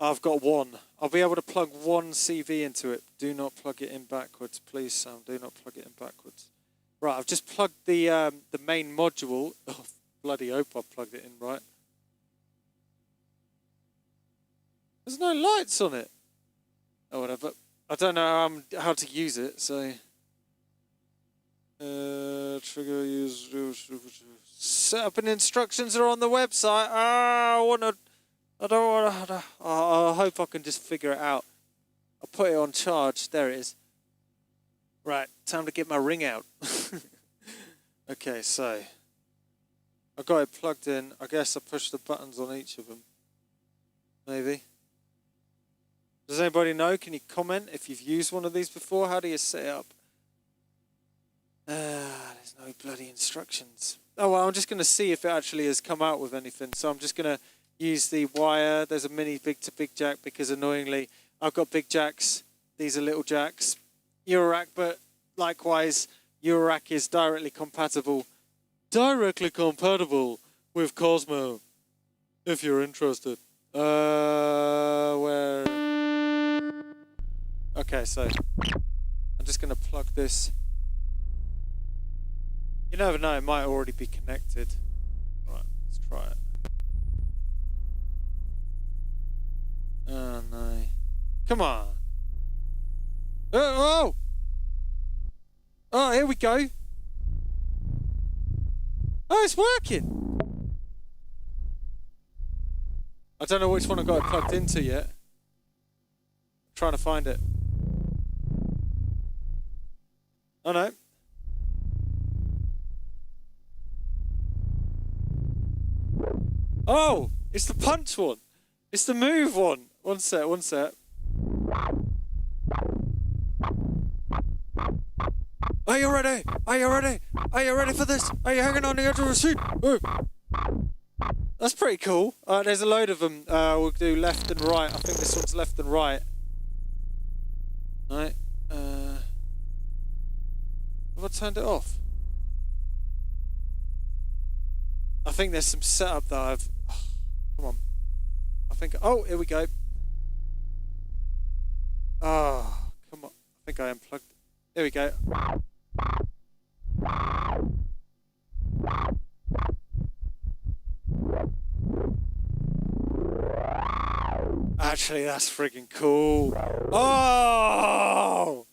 I've got one. I'll be able to plug one CV into it. Do not plug it in backwards, please, Sam. Do not plug it in backwards. Right, I've just plugged the main module. Oh, bloody hope I plugged it in right. There's no lights on it. Oh, whatever. I don't know how to use it, so... trigger use... Setup and instructions are on the website. I hope I can just figure it out. I'll put it on charge. There it is. Right, time to get my ring out. Okay, so I got it plugged in. I guess I push the buttons on each of them. Maybe. Does anybody know? Can you comment if you've used one of these before? How do you set it up? There's no bloody instructions. Oh, well, I'm just going to see if it actually has come out with anything. So I'm just going to use the wire. There's a mini big to big jack because annoyingly I've got big jacks. These are little jacks. Eurorack, but likewise Eurorack is directly compatible with Cosmo. If you're interested. Where? Okay, so I'm just going to plug this. You never know, it might already be connected. Right, let's try it. Oh no. Come on. Oh! Oh, here we go. Oh, it's working. I don't know which one I got it plugged into yet. I'm trying to find it. Oh no. Oh, it's the punch one. It's the move one. One sec. Are you ready? Are you ready? Are you ready for this? Are you hanging on the edge of the seat? Oh. That's pretty cool. There's a load of them. We'll do left and right. I think this one's left and right. Right. Have I turned it off? I think there's some setup that I've... Oh, come on. I think... Oh, here we go. Oh, come on. I think I unplugged it. There we go. Actually, that's freaking cool. Oh!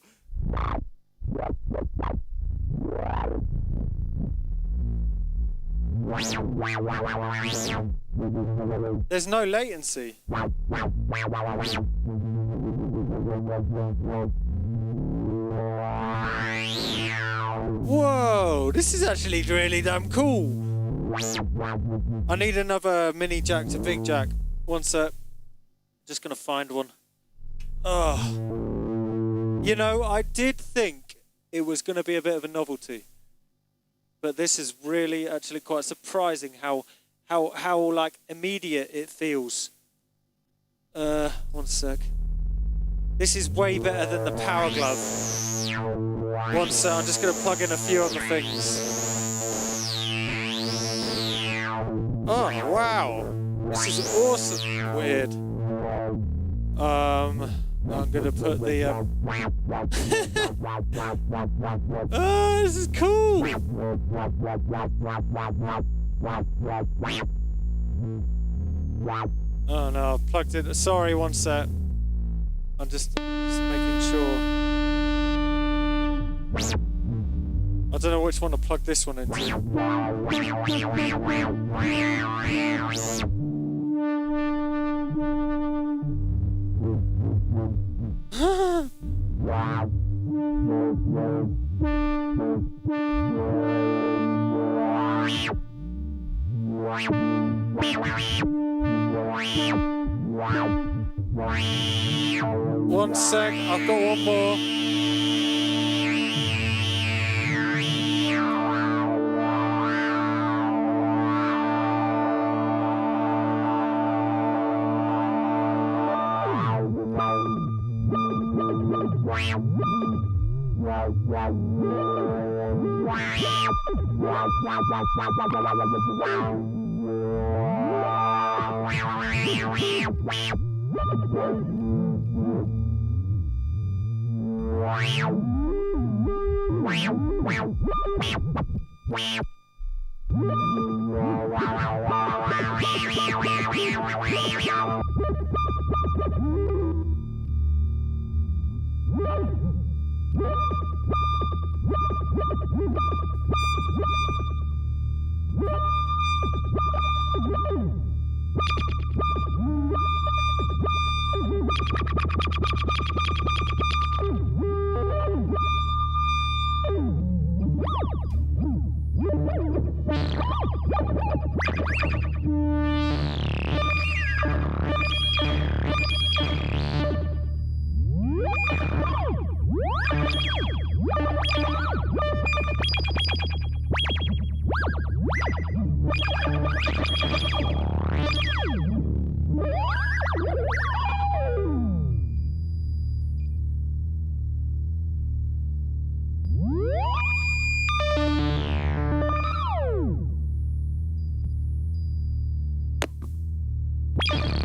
There's no latency. Whoa, this is actually really damn cool. I need another mini jack to big jack. One sec. Just gonna find one. Oh. You know, I did think it was gonna be a bit of a novelty. But this is really actually quite surprising how how like immediate it feels. One sec. This is way better than the Power Glove. One sec, I'm just gonna plug in a few other things. Oh wow, this is awesome. Weird. I'm gonna put the oh, this is cool. Oh no, I've plugged it. Sorry, one sec. I'm just making sure. I don't know which one to plug this one into. One sec, I've got one more.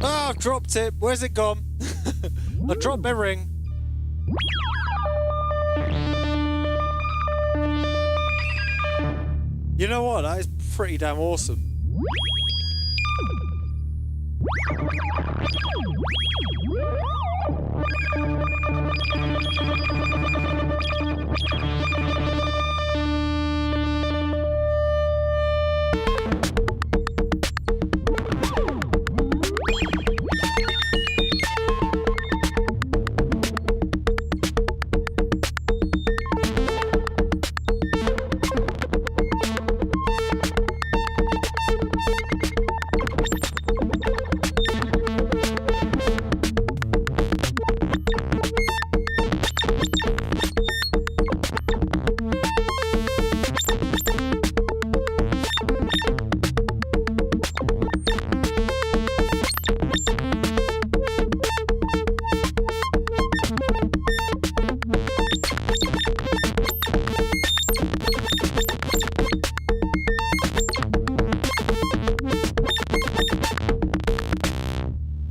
Oh, I've dropped it. Where's it gone? I dropped my ring. You know what? That is pretty damn awesome.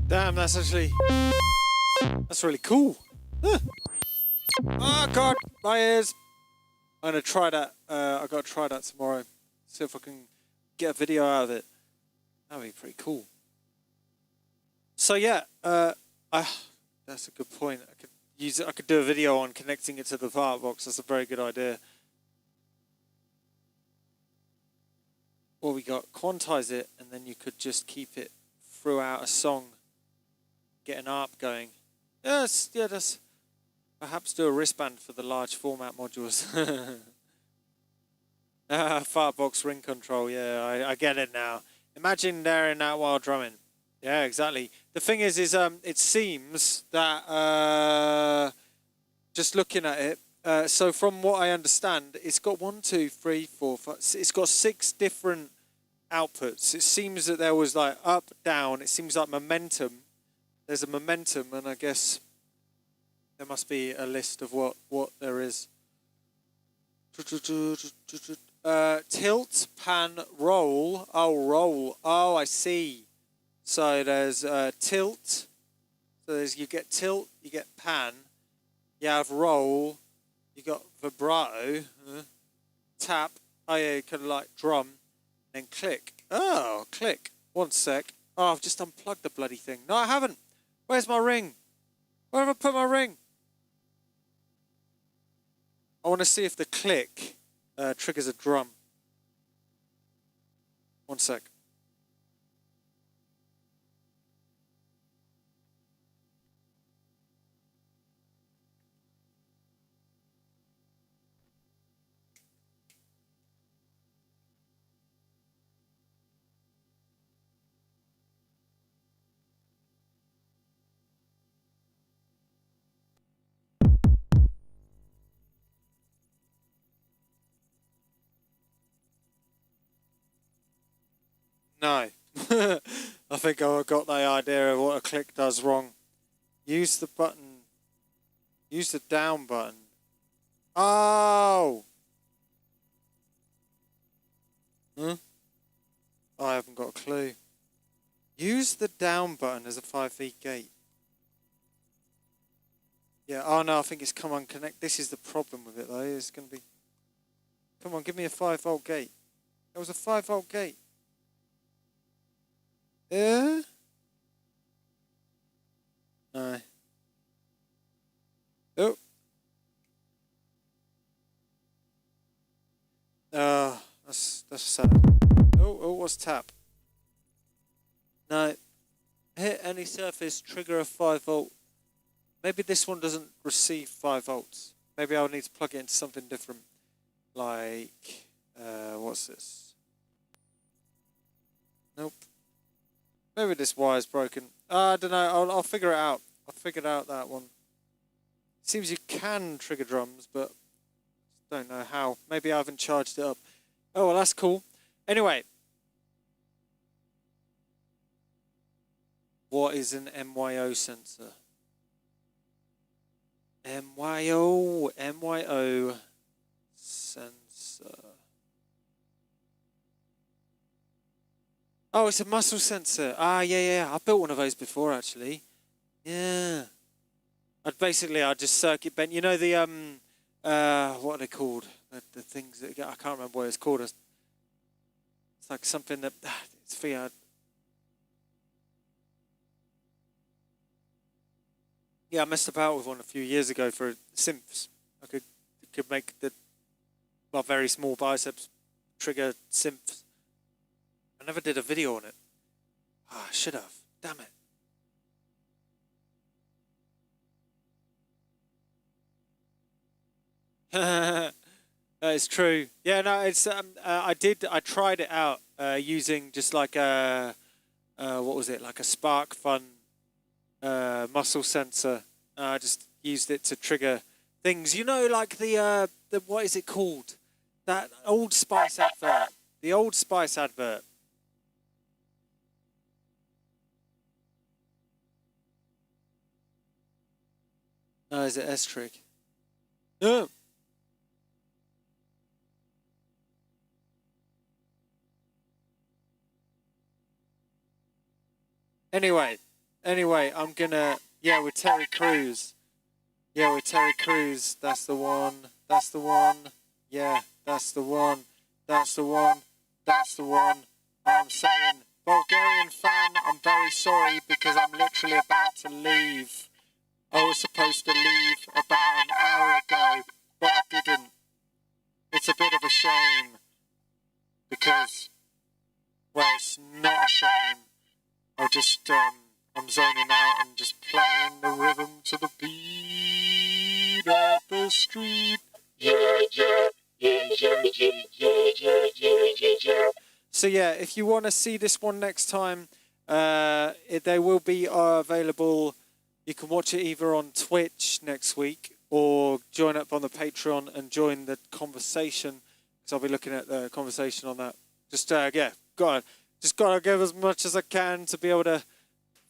Damn, that's really cool. Huh. Oh god, my ears. I'm gonna try that. I gotta try that tomorrow. See if I can get a video out of it. That'd be pretty cool. So yeah, that's a good point. I could use it. I could do a video on connecting it to the Firebox. That's a very good idea. Or we got quantize it, and then you could just keep it throughout a song. Get an ARP going. Yes, yeah, that's perhaps do a wristband for the large format modules. Firebox ring control, yeah, I get it now. Imagine they're in that while drumming. Yeah, exactly. The thing is it seems that just looking at it, so from what I understand, it's got 1, 2, 3, 4, 5. It's got 6 different outputs. It seems that there was like up, down. It seems like momentum. There's a momentum, and I guess there must be a list of what there is. Tilt, pan, roll. Oh, roll. Oh, I see. So there's tilt. So there's, you get tilt, you get pan. You have roll. You got vibrato. Tap. Oh yeah, kind of like drum. And click. Oh, click. 1 sec. Oh, I've just unplugged the bloody thing. No, I haven't. Where's my ring? Where have I put my ring? I want to see if the click triggers a drum. 1 sec. No. I think I got the idea of what a click does wrong. Use the button. Use the down button. Oh! Huh? I haven't got a clue. Use the down button as a 5V gate. Yeah, oh no, I think it's come unconnect. This is the problem with it though. It's going to be... Come on, give me a 5V gate. There was a 5V gate. Yeah? No. Oh. That's sad. Oh, what's tap? No. Hit any surface, trigger a 5V. Maybe this one doesn't receive 5V. Maybe I'll need to plug it into something different. Like, what's this? Nope. Maybe this wire's broken. I don't know. I'll figure it out. I figured out that one. Seems you can trigger drums, but don't know how. Maybe I haven't charged it up. Oh, well, that's cool. Anyway. What is an MYO sensor? MYO sensor. Oh, it's a muscle sensor. Ah, yeah. I built one of those before, actually. Yeah. I'd just circuit bend. You know the what are they called? The things that I can't remember what it's called. It's like something that it's for. Yeah, I messed about with one a few years ago for synths. I could make the very small biceps trigger synths. I never did a video on it. Ah, I should have. Damn it. That is true. Yeah, no, it's I tried it out using just like a what was it? Like a Spark Fun muscle sensor. I just used it to trigger things. You know, like the what is it called? That Old Spice advert. The Old Spice advert. Oh, is it S-Trick? No. Anyway, I'm gonna... Yeah, with Terry Crews. Yeah, with Terry Crews. That's the one. That's the one. Yeah, that's the one. That's the one. That's the one. I'm saying, Bulgarian fan, I'm very sorry because I'm literally about to leave. I was supposed to leave about an hour ago, but I didn't. It's a bit of a shame because, well, it's not a shame. I just, I'm zoning out and just playing the rhythm to the beat of the street. Yeah. So yeah, if you want to see this one next time, they will be available. You can watch it either on Twitch next week or join up on the Patreon and join the conversation, because I'll be looking at the conversation on that. Just, yeah, just gotta give as much as I can to be able to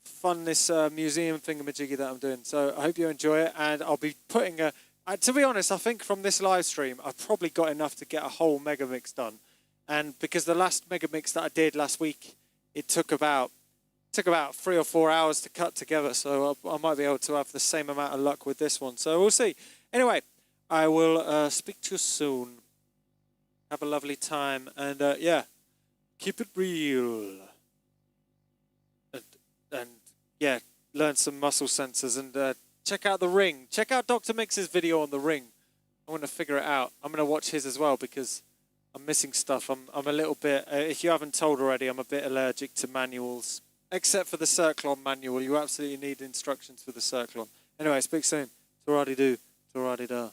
fund this museum thingamajiggy that I'm doing. So I hope you enjoy it, and I'll be putting to be honest, I think from this live stream, I've probably got enough to get a whole mega mix done. And because the last mega mix that I did last week, it took about 3 or 4 hours to cut together. So I might be able to have the same amount of luck with this one. So we'll see. Anyway, I will speak to you soon. Have a lovely time. And yeah, keep it real. And yeah, learn some muscle sensors and check out The Ring. Check out Dr. Mix's video on The Ring. I want to figure it out. I'm going to watch his as well because I'm missing stuff. I'm a little bit, if you haven't told already, I'm a bit allergic to manuals. Except for the Circlon manual. You absolutely need instructions for the Circlon. Anyway, speak soon. Toradi-do. Toradi-da.